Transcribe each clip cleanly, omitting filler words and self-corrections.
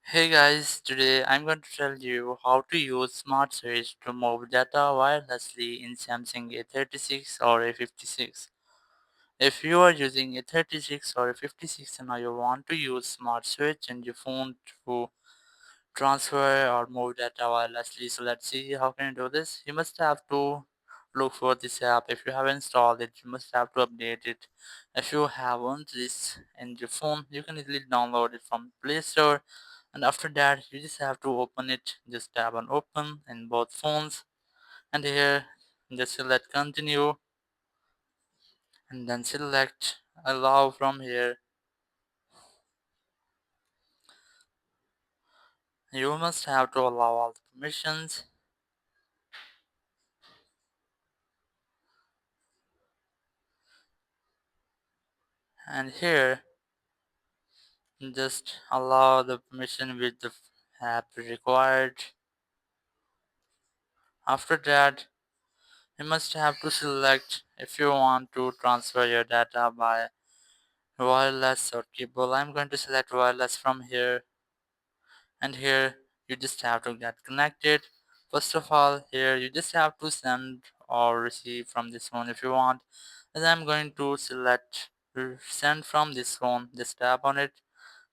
Hey guys, today I'm going to tell you how to use Smart Switch to move data wirelessly in Samsung A36 or A56. If you are using A36 or A56 and now you want to use Smart Switch in your phone to transfer or move data wirelessly, so let's see how can you do this. You must have to look for this app. If you haven't installed it, you must have to update it. If you haven't this in your phone, you can easily download it from Play Store, and after that you just have to open it. Just tap on open in both phones, and here just select continue and then select allow from here. You must have to allow all the permissions, and here just allow the permission with the app required. After that you must have to select if you want to transfer your data by wireless or cable. I'm going to select wireless from here, and here you just have to get connected. First of all, here you just have to send or receive from this phone if you want, and I'm going to select send from this phone. Just tap on it,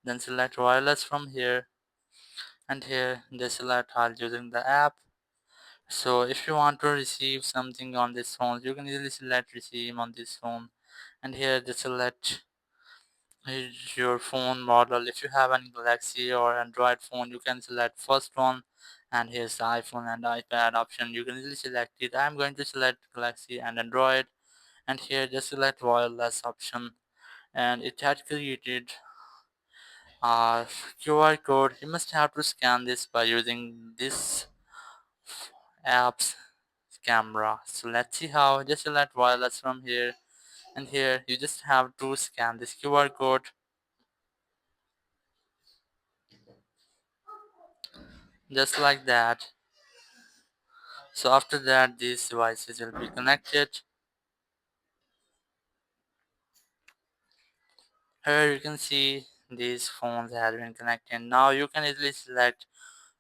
then select wireless from here, and here just select all using the app. So if you want to receive something on this phone, you can easily select receive on this phone, and here just select your phone model. If you have any Galaxy or Android phone, you can select first one, and here's the iPhone and iPad option. You can easily select it. I'm going to select Galaxy and Android, and here just select wireless option, and it had created a QR code. You must have to scan this by using this app's camera. So let's see how. Just select wireless from here, and here you just have to scan this QR code just like that. So after that these devices will be connected. Here you can see these phones have been connected. Now you can easily select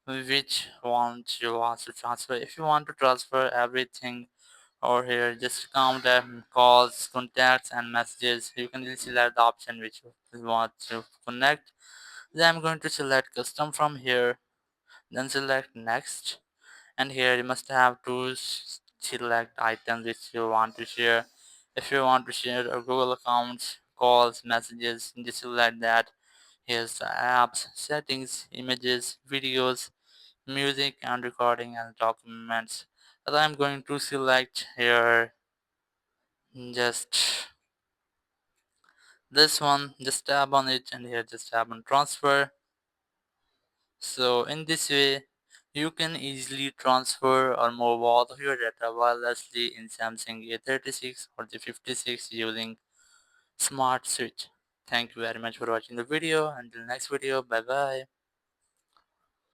which one you want to transfer. If you want to transfer everything, or here just count them calls, contacts and messages, you can easily select the option which you want to connect. Then I'm going to select custom from here, then select next, and here you must have to select items which you want to share. If you want to share a Google accounts, calls, messages, just select that. Here's the apps, settings, images, videos, music and recording and documents. But I'm going to select here just this one. Just tap on it, and here just tap on transfer. So in this way, you can easily transfer or move all of your data wirelessly in Samsung A36 or the 56 using Smart Switch. Thank you very much for watching the video. Until next video, bye bye.